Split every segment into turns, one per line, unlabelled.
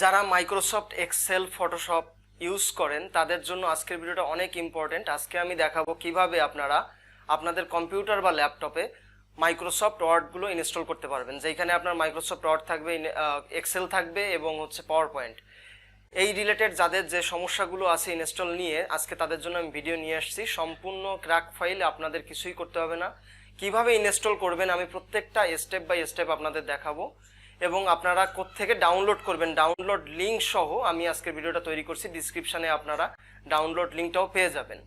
যারা Microsoft Excel Photoshop use করেন তাদের জন্য আজকের ভিডিওটা অনেক ইম্পর্টেন্ট। আজকে আমি দেখাবো কিভাবে আপনারা আপনাদের কম্পিউটার বা ল্যাপটপে মাইক্রোসফট ওয়ার্ডগুলো ইনস্টল করতে পারবেন, যেখানে আপনার মাইক্রোসফট ওয়ার্ড থাকবে, এক্সেল থাকবে এবং পাওয়ার পয়েন্ট। এই রিলেটেড যাদের যে সমস্যাগুলো আছে ইনস্টল নিয়ে, আজকে তাদের জন্য আমি ভিডিও নিয়ে আসছি। সম্পূর্ণ ক্র্যাক ফাইল, আপনাদের কিছুই করতে হবে না। কিভাবে ইনস্টল করবেন আমি প্রত্যেকটা স্টেপ বাই স্টেপ আপনাদের দেখাবো এবং আপনারা কোত্থেকে ডাউনলোড করবেন ডাউনলোড লিঙ্ক সহ আমি আজকের ভিডিওটা তৈরি করছি। ডিসক্রিপশানে আপনারা ডাউনলোড লিঙ্কটাও পেয়ে যাবেন।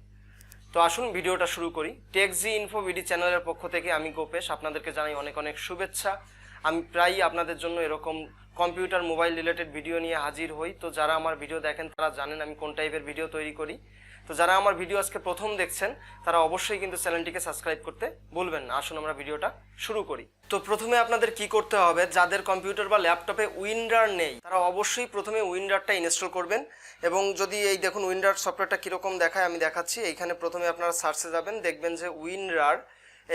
তো আসুন ভিডিওটা শুরু করি। টেকজি ইনফো বিডি চ্যানেলের পক্ষ থেকে আমি গোপেশ আপনাদেরকে জানাই অনেক অনেক শুভেচ্ছা। আমি প্রায়ই আপনাদের জন্য এরকম কম্পিউটার মোবাইল রিলেটেড ভিডিও নিয়ে হাজির হই। তো যারা আমার ভিডিও দেখেন তারা জানেন আমি কোন টাইপের ভিডিও তৈরি করি। তো যারা আমার ভিডিও আজকে প্রথম দেখছেন তারা অবশ্যই কিন্তু চ্যানেলটিকে সাবস্ক্রাইব করতে ভুলবেন না। আসুন আমরা ভিডিওটা শুরু করি। তো প্রথমে আপনাদের কি করতে হবে, যাদের কম্পিউটার বা ল্যাপটপে উইন্ডার নেই তারা অবশ্যই প্রথমে উইন্ডারটা ইনস্টল করবেন। এবং যদি এই দেখুন উইন্ডার সফটওয়্যারটা কীরকম দেখায় আমি দেখাচ্ছি। এইখানে প্রথমে আপনারা সার্চে যাবেন, দেখবেন যে উইন্ডার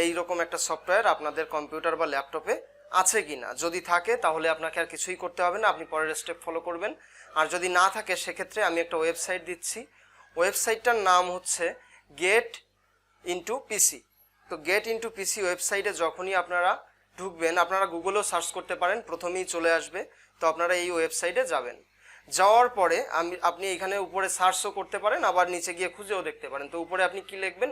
এইরকম একটা সফটওয়্যার আপনাদের কম্পিউটার বা ল্যাপটপে আছে কি না। যদি থাকে তাহলে আপনাকে আর কিছুই করতে হবে না, আপনি পরের স্টেপ ফলো করবেন। আর যদি না থাকে সেক্ষেত্রে আমি একটা ওয়েবসাইট দিচ্ছি। ওয়েবসাইটটার নাম হচ্ছে গেট ইনটু পিসি। তো গেট ইনটু পিসি ওয়েবসাইটে যখনই আপনারা ঢুকবেন, আপনারা গুগলেও সার্চ করতে পারেন, প্রথমেই চলে আসবে। তো আপনারা এই ওয়েবসাইটে যাবেন। যাওয়ার পরে আপনি এখানে উপরে সার্চও করতে পারেন, আবার নিচে গিয়ে খুঁজেও দেখতে পারেন। তো উপরে আপনি কি লিখবেন,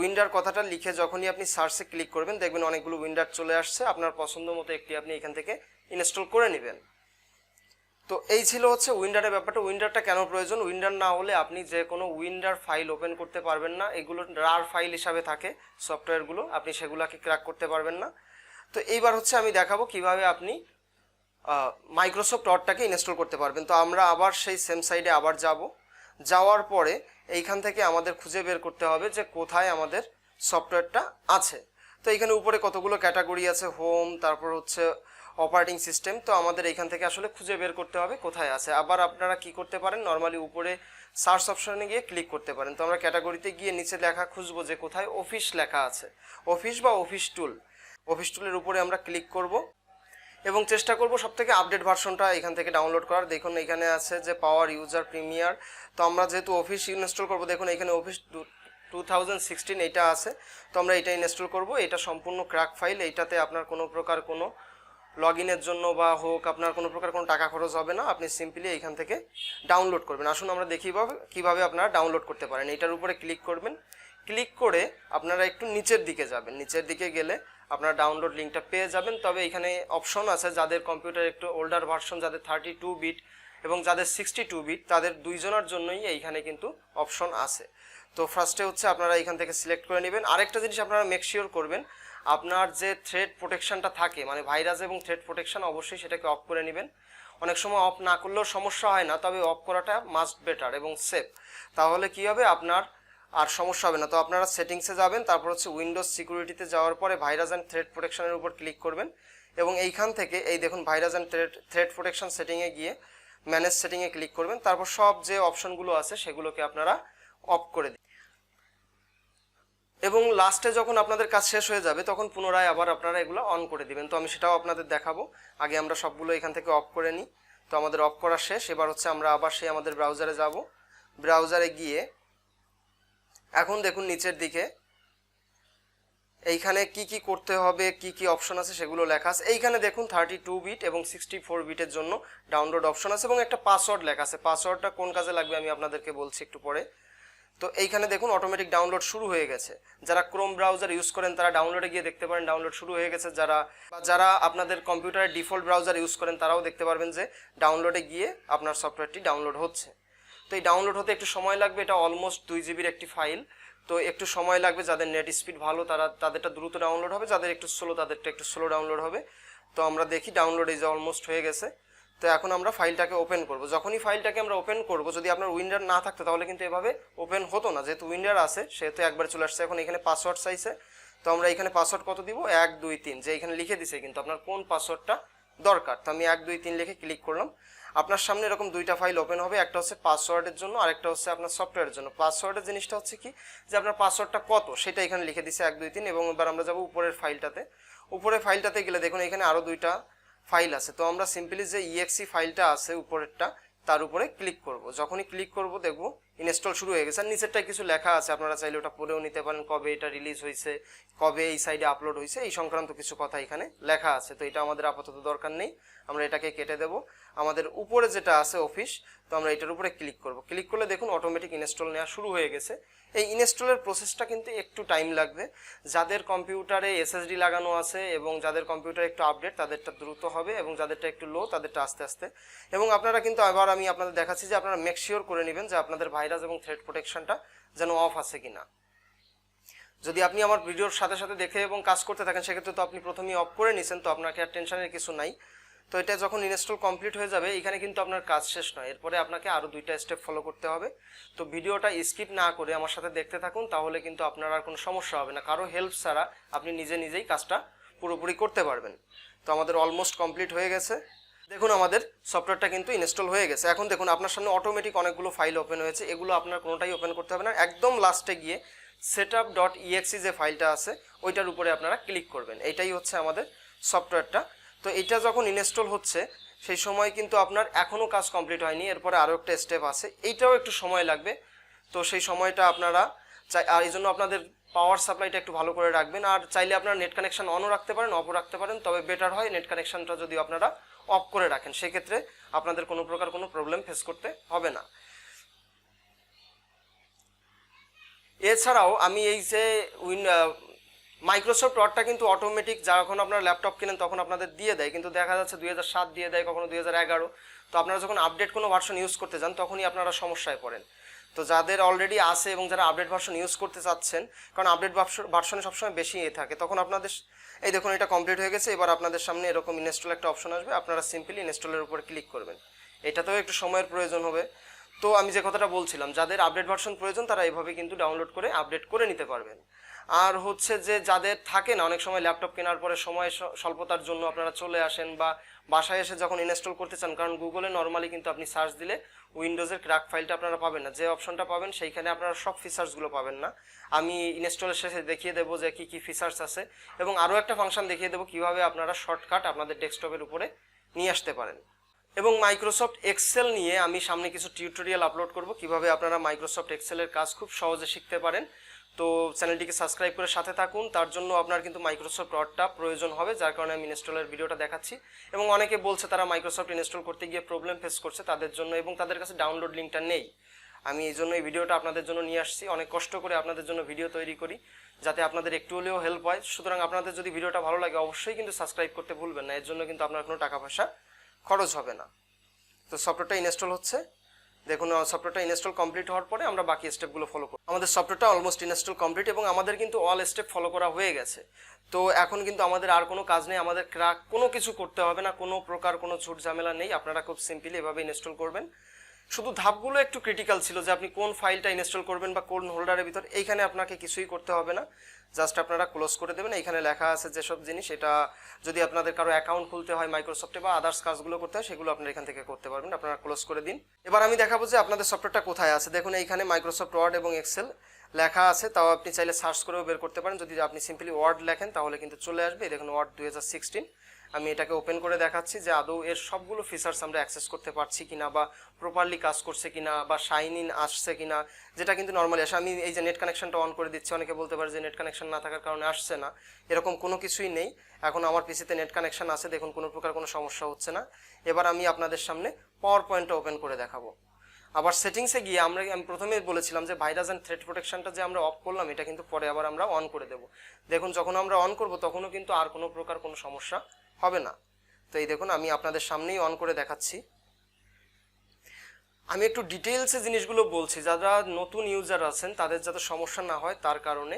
উইন্ডার কথাটা লিখে যখনই আপনি সার্চে ক্লিক করবেন দেখবেন অনেকগুলো উইন্ডার চলে আসছে। আপনার পছন্দ মতো একটি আপনি এখান থেকে ইনস্টল করে নেবেন। তো এই ছিল হচ্ছে উইন্ডারের ব্যাপারটা। উইন্ডারটা কেন প্রয়োজন, উইন্ডার না হলে আপনি যে কোনো উইন্ডার ফাইল ওপেন করতে পারবেন না। এগুলো রার ফাইল হিসাবে থাকে সফটওয়্যারগুলো, আপনি সেগুলোকে ক্র্যাক করতে পারবেন না। তো এইবার হচ্ছে আমি দেখাবো কিভাবে আপনি মাইক্রোসফট ওয়ার্ডটাকে ইনস্টল করতে পারবেন। তো আমরা আবার সেই সেম সাইডে আবার যাওয়ার পরে এইখান থেকে আমাদের খুঁজে বের করতে হবে যে কোথায় আমাদের সফটওয়্যারটা আছে। তো এইখানে উপরে কতগুলো ক্যাটাগরি আছে, হোম, তারপর হচ্ছে অপারেটিং সিস্টেম। তো আমাদের এইখান থেকে আসলে খুঁজে বের করতে হবে কোথায় আছে। আবার আপনারা কি করতে পারেন, নর্মালি উপরে সার্চ অপশনে গিয়ে ক্লিক করতে পারেন। তো আমরা ক্যাটাগরিতে গিয়ে নিচে লেখা খুঁজবো যে কোথায় অফিস লেখা আছে, অফিস বা অফিস টুলের উপরে আমরা ক্লিক করব এবং চেষ্টা করব সবথেকে আপডেট ভার্সনটা এখান থেকে ডাউনলোড করার। দেখুন এখানে আছে যে পাওয়ার ইউজার প্রিমিয়ার। তো আমরা যেহেতু অফিস ইনস্টল করব, দেখুন এখানে অফিস 2016 এইটা আছে। তো আমরা এটা ইনস্টল করব। এটা সম্পূর্ণ ক্র্যাক ফাইল, এইটাতে আপনার কোনো প্রকার কোনো লগ ইনের জন্য বা হোক আপনার কোনো প্রকার কোনো টাকা খরচ হবে না। আপনি সিম্পলি এইখান থেকে ডাউনলোড করবেন। আসুন আমরা দেখি কীভাবে আপনারা ডাউনলোড করতে পারেন। এইটার উপরে ক্লিক করবেন, ক্লিক করে আপনারা একটু নিচের দিকে যাবেন। নিচের দিকে গেলে আপনারা ডাউনলোড লিঙ্কটা পেয়ে যাবেন। তবে এখানে অপশন আছে, যাদের কম্পিউটার একটু ওল্ডার ভার্সন, যাদের 32 বিট এবং যাদের 62 বিট, তাদের দুইজনের জন্যই এইখানে কিন্তু অপশন আছে। তো ফার্স্টে হচ্ছে আপনারা এখান থেকে সিলেক্ট করে নেবেন। আরেকটা জিনিস আপনারা মেক শিওর করবেন, আপনার যে থ্রেড প্রোটেকশনটা থাকে, মানে ভাইরাস এবং থ্রেড প্রোটেকশন, অবশ্যই সেটাকে অফ করে নেবেন। অনেক সময় অফ না করলেও সমস্যা হয় না, তবে অফ করাটা মাস্ট বেটার এবং সেফ। তাহলে কি হবে, আপনার আর সমস্যা হবে না। তো আপনারা সেটিংসে যাবেন, তারপর হচ্ছে উইন্ডোজ সিকিউরিটিতে যাওয়ার পরে ভাইরাস অ্যান্ড থ্রেড প্রোটেকশনের উপর ক্লিক করবেন এবং এইখান থেকে এই দেখুন ভাইরাস অ্যান্ড থ্রেড প্রোটেকশন সেটিংয়ে গিয়ে ম্যানেজ সেটিংয়ে ক্লিক করবেন। তারপর সব যে অপশনগুলো আছে সেগুলোকে আপনারা অফ করে দিন এবং লাস্টে যখন আপনাদের কাজ শেষ হয়ে যাবে তখন পুনরায় আবার আপনারা এগুলো অন করে দিবেন। তো আমি সেটাও আপনাদের দেখাবো। আগে আমরা সবগুলো এখান থেকে অফ করে নিই। তো আমাদের অফ করা শেষ। এবার হচ্ছে আমরা আবার সেই আমাদের ব্রাউজারে যাব। ব্রাউজারে গিয়ে এখন দেখুন নিচের দিকে এইখানে কি কি করতে হবে, কি কি অপশন আছে সেগুলো লেখা আছে। এইখানে দেখুন 32 বিট এবং 64 বিটের জন্য ডাউনলোড অপশন আছে এবং একটা পাসওয়ার্ড লেখা আছে। পাসওয়ার্ডটা কোন কাজে লাগবে আমি আপনাদেরকে বলছি একটু পরে। তো এইখানে দেখুন অটোমেটিক ডাউনলোড শুরু হয়ে গেছে। যারা ক্রোম ব্রাউজার ইউজ করেন তারা ডাউনলোডে গিয়ে দেখতে পারেন ডাউনলোড শুরু হয়ে গেছে। যারা আপনাদের কম্পিউটারের ডিফল্ট ব্রাউজার ইউজ করেন তারাও দেখতে পারবেন যে ডাউনলোডে গিয়ে আপনার সফটওয়্যারটি ডাউনলোড হচ্ছে। তো এই ডাউনলোড হতে একটু সময় লাগবে। এটা অলমোস্ট 2 জিবির একটি ফাইল, তো একটু সময় লাগবে। যাদের নেট স্পিড ভালো তাদেরটা দ্রুত ডাউনলোড হবে, যাদের একটু স্লো তাদেরটা একটু স্লো ডাউনলোড হবে। তো আমরা দেখি ডাউনলোড এই যে অলমোস্ট হয়ে গেছে। তো এখন আমরা ফাইলটাকে ওপেন করব। যখনই ফাইলটাকে আমরা ওপেন করব, যদি আপনার উইন্ডার না থাকতো তাহলে কিন্তু এভাবে ওপেন হতো না। যেহেতু উইন্ডার আছে সেহেতু একবারে চলে আসছে। এখন এখানে পাসওয়ার্ড চাইছে, তো আমরা এখানে পাসওয়ার্ড কত দিব, 1 2 3, যে এখানে লিখে দিছে কিন্তু আপনার কোন পাসওয়ার্ডটা দরকার। তো আমি 1 2 3 লিখে ক্লিক করলাম। আপনার সামনে এরকম দুইটা ফাইল ওপেন হবে, একটা হচ্ছে পাসওয়ার্ডের জন্য আর একটা হচ্ছে আপনার সফটওয়্যারের জন্য। পাসওয়ার্ডের জিনিসটা হচ্ছে কি, যে আপনার পাসওয়ার্ডটা কত সেটা এখানে লিখে দিছে 1 2 3। এবং এবার আমরা যাব উপরের ফাইলটাতে। উপরের ফাইলটাতে গেলে দেখুন এখানে আরও দুইটা ফাইল আছে। তো আমরা সিম্পলি যে exe ফাইলটা আছে উপরেরটা তার উপরে ক্লিক করব। যখনই ক্লিক করব দেখব ইনস্টল শুরু হয়ে গেছে। আর নিচেরটায় কিছু লেখা আছে, আপনারা চাইলে ওটা পড়েও নিতে পারেন, কবে এটা রিলিজ হয়েছে, কবে এই সাইডে আপলোড হয়েছে, এই সংক্রান্ত কিছু কথা এখানে লেখা আছে। তো এটা আমাদের আপাতত দরকার নেই, আমরা এটাকে কেটে দেব। আমাদের উপরে যেটা আছে অফিস, তো আমরা এটার উপরে ক্লিক করব। ক্লিক করলে দেখুন অটোমেটিক ইনস্টল নেওয়া শুরু হয়ে গেছে। এই ইনস্টলের প্রসেসটা কিন্তু একটু টাইম লাগবে। যাদের কম্পিউটারে এসএসডি লাগানো আছে এবং যাদের কম্পিউটারে একটু আপডেট তাদেরটা দ্রুত হবে, এবং যাদেরটা একটু লো তাদেরটা আস্তে আস্তে। এবং আপনারা কিন্তু আবার আমি আপনাদের দেখাচ্ছি যে আপনারা মেক শিওর করে নেবেন যে আপনাদের ভাইরাস এবং থ্রেট প্রোটেকশনটা যেন অফ আছে কিনা। যদি আপনি আমার ভিডিওর সাথে সাথে দেখে এবং কাজ করতে থাকেন সেক্ষেত্রে তো আপনি প্রথমেই অফ করে নিছেন, তো আপনাকে আর টেনশনের কিছু নাই। তো এটা যখন ইনস্টল কমপ্লিট হয়ে যাবে এখানে কিন্তু আপনার কাজ শেষ নয়, এরপরে আপনাকে আরও 2টা স্টেপ ফলো করতে হবে। তো ভিডিওটা স্কিপ না করে আমার সাথে দেখতে থাকুন, তাহলে কিন্তু আপনার আর কোনো সমস্যা হবে না। কারো হেল্প ছাড়া আপনি নিজেই কাজটা পুরোপুরি করতে পারবেন। তো আমাদের অলমোস্ট কমপ্লিট হয়ে গেছে। দেখুন আমাদের সফটওয়্যারটা কিন্তু ইনস্টল হয়ে গেছে। এখন দেখুন আপনার সামনে অটোমেটিক অনেকগুলো ফাইল ওপেন হয়েছে, এগুলো আপনার কোনোটাই ওপেন করতে হবে না। একদম লাস্টে গিয়ে setup.exe যে ফাইলটা আছে ওইটার উপরে আপনারা ক্লিক করবেন। এটাই হচ্ছে আমাদের সফটওয়্যারটা। তো এটা যখন ইনস্টল হচ্ছে সেই সময় কিন্তু আপনার এখনও কাজ কমপ্লিট হয়নি, এরপরে আরও একটা স্টেপ আছে, এইটাও একটু সময় লাগবে। তো সেই সময়টা আপনারা আর এই জন্য আপনাদের পাওয়ার সাপ্লাইটা একটু ভালো করে রাখবেন। আর চাইলে আপনারা নেট কানেকশন অনও রাখতে পারেন, অফও রাখতে পারেন, তবে বেটার হয় নেট কানেকশনটা যদি আপনারা অফ করে রাখেন, সেক্ষেত্রে আপনাদের কোনো প্রকার কোনো প্রবলেম ফেস করতে হবে না। এছাড়াও আমি এই যে মাইক্রোসফট ওয়ার্ডটা কিন্তু অটোমেটিক যখন আপনারা ল্যাপটপ কেনেন তখন আপনাদের দিয়ে দেয়, কিন্তু দেখা যাচ্ছে 2007 দিয়ে দেয়, কখনো 2011। তো আপনারা যখন আপডেট কোনো ভার্সন ইউজ করতে যান তখনই আপনারা সমস্যায় পড়েন। তো যাদের অলরেডি আছে এবং যারা আপডেট ভার্সন ইউজ করতে চাচ্ছেন, কারণ আপডেট ভার্সনে সবসময় বেশি থাকে, তখন আপনাদের এই দেখুন এটা কমপ্লিট হয়ে গেছে। এবার আপনাদের সামনে এরকম ইনস্টল একটা অপশন আসবে, আপনারা সিম্পলি ইনস্টলের উপর ক্লিক করবেন। এটাতেও একটু সময়ের প্রয়োজন হবে। তো আমি যে কথাটা বলছিলাম, যাদের আপডেট ভার্সন প্রয়োজন তারা এইভাবে কিন্তু ডাউনলোড করে আপডেট করে নিতে পারবেন। আর হচ্ছে যে যাদের থাকে না, অনেক সময় ল্যাপটপ কেনার পরে সময় স্বল্পতার জন্য আপনারা চলে আসেন বা বাসায় এসে যখন ইনস্টল করতে চান, কারণ গুগলে নর্মালি কিন্তু আপনি সার্চ দিলে উইন্ডোজের ক্র্যাক ফাইলটা আপনারা পাবেন না, যে অপশনটা পাবেন সেইখানে আপনারা সব ফিচার্সগুলো পাবেন না। আমি ইনস্টলের শেষে দেখিয়ে দেবো যে কী কী ফিচার্স আছে, এবং আরও একটা ফাংশন দেখিয়ে দেবো কীভাবে আপনারা শর্টকাট আপনাদের ডেস্কটপের উপরে নিয়ে আসতে পারেন। এবং মাইক্রোসফট এক্সেল নিয়ে আমি সামনে কিছু টিউটোরিয়াল আপলোড করব, কিভাবে আপনারা মাইক্রোসফট এক্সেলের কাজ খুব সহজে শিখতে পারেন। তো চ্যানেলটিকে সাবস্ক্রাইব করে সাথে থাকুন। তার জন্য আপনার কিন্তু মাইক্রোসফট ওয়ার্ডটা প্রয়োজন হবে, যার কারণে আমি ইনস্টলের ভিডিওটা দেখাচ্ছি। এবং অনেকে বলছে তারা মাইক্রোসফট ইনস্টল করতে গিয়ে প্রবলেম ফেস করছে তাদের জন্য, এবং তাদের কাছে ডাউনলোড লিঙ্কটা নেই। আমি এই জন্য এই ভিডিওটা আপনাদের জন্য নিয়ে আসছি, অনেক কষ্ট করে আপনাদের জন্য ভিডিও তৈরি করি যাতে আপনাদের একটু হলেও হেল্প হয়। সুতরাং আপনাদের যদি ভিডিওটা ভালো লাগে অবশ্যই কিন্তু সাবস্ক্রাইব করতে ভুলবেন না, এর জন্য কিন্তু আপনার কোনো টাকা পয়সা খরচ হবে না। তো সফটওয়্যারটা ইনস্টল হচ্ছে, দেখুন সফটওয়্যারটা ইনস্টল কমপ্লিট হওয়ার পরে আমরা বাকি স্টেপগুলো ফলো করব। আমাদের সফটওয়্যারটা অলমোস্ট ইনস্টল কমপ্লিট এবং আমাদের কিন্তু অল স্টেপ ফলো করা হয়ে গেছে। তো এখন কিন্তু আমাদের আর কোনো কাজ নেই, আমাদের ক্র্যাক কোনো কিছু করতে হবে না, কোনো প্রকার কোনো ঝুট ঝামেলা নেই। আপনারা খুব সিম্পলি এভাবে ইনস্টল করবেন। শুধু ধাপগুলো একটু ক্রিটিক্যাল ছিল, যে আপনি কোন ফাইলটা ইনস্টল করবেন বা কোন হোল্ডারের ভিতর, এইখানে আপনাকে কিছুই করতে হবে না, জাস্ট আপনারা ক্লোজ করে দেবেন। এইখানে লেখা আছে যেসব জিনিস, এটা যদি আপনাদের কারো অ্যাকাউন্ট খুলতে হয় মাইক্রোসফটে বা আদার্স কাজগুলো করতে হয় সেগুলো আপনারা এখান থেকে করতে পারবেন, আপনারা ক্লোজ করে দিন। এবার আমি দেখাবো যে আপনাদের সফটওয়্যারটা কোথায় আছে। দেখুন এইখানে মাইক্রোসফট ওয়ার্ড এবং এক্সেল লেখা আছে, তাও আপনি চাইলে সার্চ করেও বের করতে পারেন। যদি আপনি সিম্পলি ওয়ার্ড লেখেন তাহলে কিন্তু চলে আসবে। দেখুন ওয়ার্ড 2016। আমি এটাকে ওপেন করে দেখাচ্ছি যে আদৌ এর সবগুলো ফিচার্স আমরা অ্যাক্সেস করতে পারছি কিনা, বা প্রপারলি কাজ করছে কিনা, বা শাইন ইন আসছে কিনা, যেটা কিন্তু নর্মালি আসে। আমি এই যে নেট কানেকশনটা অন করে দিচ্ছি, অনেকে বলতে পারে যে নেট কানেকশন না থাকার কারণে আসছে না, এরকম কোনো কিছুই নেই। এখন আমার পিসিতে নেট কানেকশন আছে, দেখুন কোনো প্রকার কোনো সমস্যা হচ্ছে না। এবার আমি আপনাদের সামনে পাওয়ার পয়েন্টটা ওপেন করে দেখাবো। আবার সেটিংসে গিয়ে আমি প্রথমে বলেছিলাম যে ভাইরাস অ্যান্ড থ্রেট প্রোটেকশনটা যে আমরা অফ করলাম, এটা কিন্তু পরে আবার আমরা অন করে দেব। দেখুন যখন আমরা অন করব তখনও কিন্তু আর কোনো প্রকার কোনো সমস্যা হবে না। তো এই দেখুন আমি আপনাদের সামনেই অন করে দেখাচ্ছি। আমি একটু ডিটেইলসে জিনিসগুলো বলছি, যারা নতুন ইউজার আছেন তাদের যাতে সমস্যা না হয় তার কারণে।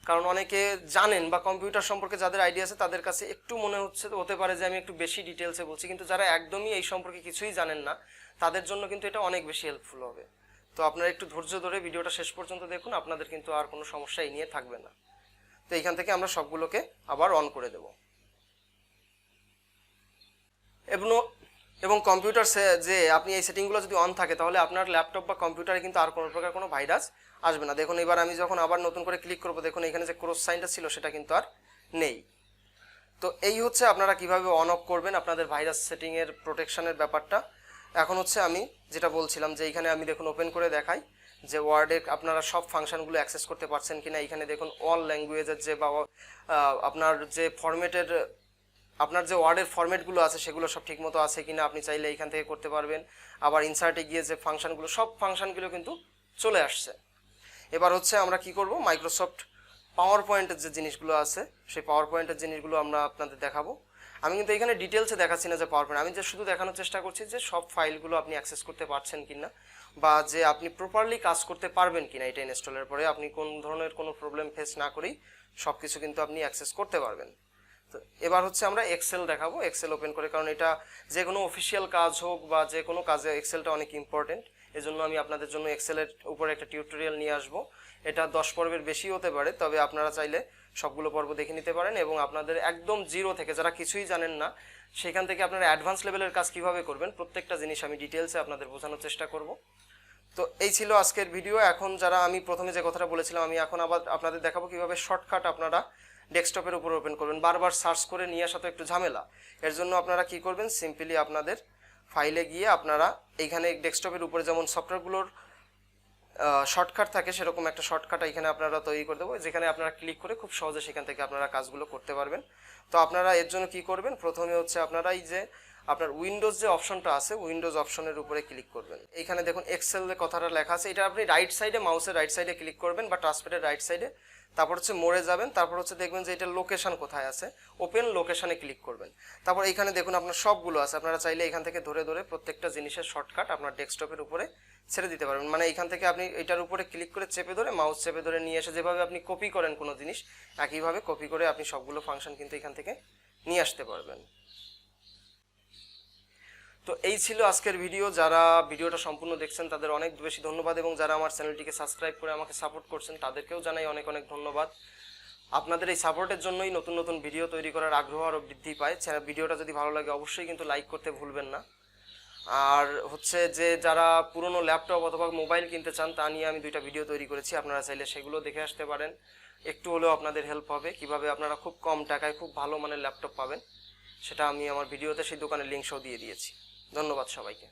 কারণ অনেকে জানেন বা কম্পিউটার সম্পর্কে যাদের আইডিয়া আছে তাদের কাছে একটু মনে হতে পারে যে আমি একটু বেশি ডিটেলসে বলছি, কিন্তু যারা একদমই এই সম্পর্কে কিছুই জানেন না তাদের জন্য কিন্তু এটা অনেক বেশি হেল্পফুল হবে। তো আপনারা একটু ধৈর্য ধরে ভিডিওটা শেষ পর্যন্ত দেখুন, আপনাদের কিন্তু আর কোনো সমস্যা এই নিয়ে থাকবে না। তো এইখান থেকে আমরা সবগুলোকে আবার অন করে দেব। এবং কম্পিউটার যে আপনি এই সেটিংগুলো যদি অন থাকে তাহলে আপনার ল্যাপটপ বা কম্পিউটারে কিন্তু আর কোনো প্রকার কোনো ভাইরাস আসবে না। দেখুন এবার আমি যখন আবার নতুন করে ক্লিক করব, দেখুন এখানে যে ক্রস সাইনটা ছিল সেটা কিন্তু আর নেই। তো এই হচ্ছে আপনারা কিভাবে অন অফ করবেন আপনাদের ভাইরাস সেটিংয়ের প্রোটেকশনের ব্যাপারটা। এখন হচ্ছে আমি যেটা বলছিলাম যে এইখানে আমি দেখুন ওপেন করে দেখাই যে ওয়ার্ডে আপনারা সব ফাংশনগুলো অ্যাক্সেস করতে পারছেন কিনা। এখানে দেখুন অল ল্যাঙ্গুয়েজের যে বা আপনার যে ফরম্যাটের আপনার যে ওয়ার্ডের ফরম্যাটগুলো আছে সেগুলো সব ঠিকমতো আছে কিনা আপনি চাইলে এইখান থেকে করতে পারবেন। আবার ইনসার্টে গিয়ে যে ফাংশনগুলো সব ফাংশনগুলো কিন্তু চলে আসছে। এবার হচ্ছে আমরা কি করব, মাইক্রোসফট পাওয়ার পয়েন্টের যে জিনিসগুলো আছে সেই পাওয়ার পয়েন্টের জিনিসগুলো আমরা আপনাদের দেখাবো। আমি কিন্তু এখানে ডিটেলসে দেখাচ্ছি না যে পাওয়ার পয়েন্ট, আমি যে শুধু দেখানোর চেষ্টা করছি যে সব ফাইলগুলো আপনি অ্যাক্সেস করতে পারছেন কিনা বা যে আপনি প্রপারলি কাজ করতে পারবেন কিনা এটা ইনস্টলের পরে আপনি কোন ধরনের কোনো প্রবলেম ফেস না করেই সব কিছু কিন্তু আপনি অ্যাক্সেস করতে পারবেন। তো এবার হচ্ছে আমরা এক্সেল দেখাবো, এক্সেল ওপেন করে, কারণ এটা যে কোনো অফিসিয়াল কাজ হোক বা যে কোনো কাজে এক্সেলটা অনেক ইম্পর্টেন্ট। এজন্য আমি আপনাদের জন্য এক্সেলের উপরে একটা টিউটোরিয়াল নিয়ে আসবো। এটা 10 পর্বের বেশি হতে পারে, তবে আপনারা চাইলে সবগুলো পর্ব দেখে নিতে পারেন এবং আপনাদের একদম জিরো থেকে যারা কিছুই জানেন না সেখান থেকে আপনারা অ্যাডভান্স লেভেলের কাজ কিভাবে করবেন প্রত্যেকটা জিনিস আমি ডিটেলসে আপনাদের বোঝানোর চেষ্টা করব। তো এই ছিল আজকের ভিডিও। এখন যারা আমি প্রথমে যে কথাটা বলেছিলাম আমি এখন আবার আপনাদের দেখাবো কিভাবে শর্টকাট আপনারা ডেস্কটপের উপর ওপেন করবেন। বারবার সার্চ করে নিয়ে আসা তো একটু ঝামেলা, এর জন্য আপনারা কি করবেন, সিম্পলি আপনাদের ফাইলে গিয়ে আপনারা এইখানে ডেস্কটপের উপরে যেমন সফটওয়্যারগুলোর শর্টকাট থাকে সেরকম একটা শর্টকাট এখানে আপনারা তৈরি করে দেবো, যেখানে আপনারা ক্লিক করে খুব সহজে সেখান থেকে আপনারা কাজগুলো করতে পারবেন। তো আপনারা এর জন্য কি করবেন, প্রথমে হচ্ছে আপনারা এই যে আপনার উইন্ডোজ যে অপশনটা আছে উইন্ডোজ অপশনের উপরে ক্লিক করবেন। এইখানে দেখুন এক্সেল যে কথাটা লেখা আছে এটা আপনি রাইট সাইডে মাউসের রাইট সাইডে ক্লিক করবেন বা টাচপ্যাডের রাইট সাইডে, তারপর হচ্ছে মোড়ে যাবেন, তারপর হচ্ছে দেখবেন যে এটা লোকেশন কোথায় আছে, ওপেন লোকেশনে ক্লিক করবেন। তারপর এইখানে দেখুন আপনার সবগুলো আছে, আপনারা চাইলে এখান থেকে ধরে ধরে প্রত্যেকটা জিনিসের শর্টকাট আপনার ডেস্কটপের উপরে ছেড়ে দিতে পারবেন। মানে এইখান থেকে আপনি এটার উপরে ক্লিক করে চেপে ধরে মাউস চেপে ধরে নিয়ে এসে যেভাবে আপনি কপি করেন কোনো জিনিস একইভাবে কপি করে আপনি সবগুলো ফাংশন কিন্তু এখান থেকে নিয়ে আসতে পারবেন। তো এই ছিল আজকের ভিডিও। যারা ভিডিওটা সম্পূর্ণ দেখছেন তাদের অনেক বেশি ধন্যবাদ এবং যারা আমার চ্যানেলটিকে সাবস্ক্রাইব করে আমাকে সাপোর্ট করছেন তাদেরকেও জানাই অনেক অনেক ধন্যবাদ। আপনাদের এই সাপোর্টের জন্যই নতুন নতুন ভিডিও তৈরি করার আগ্রহ আরও বৃদ্ধি পায়। ভিডিওটা যদি ভালো লাগে অবশ্যই কিন্তু লাইক করতে ভুলবেন না। আর হচ্ছে যে যারা পুরনো ল্যাপটপ অথবা মোবাইল কিনতে চান তা নিয়ে আমি 2টা ভিডিও তৈরি করেছি, আপনারা চাইলে সেগুলো দেখে আসতে পারেন, একটু হলেও আপনাদের হেল্প হবে। কিভাবে আপনারা খুব কম টাকায় খুব ভালো মানের ল্যাপটপ পাবেন সেটা আমি আমার ভিডিওতে সেই দোকানের লিঙ্ক সহ দিয়ে দিয়েছি। ধন্যবাদ সবাইকে।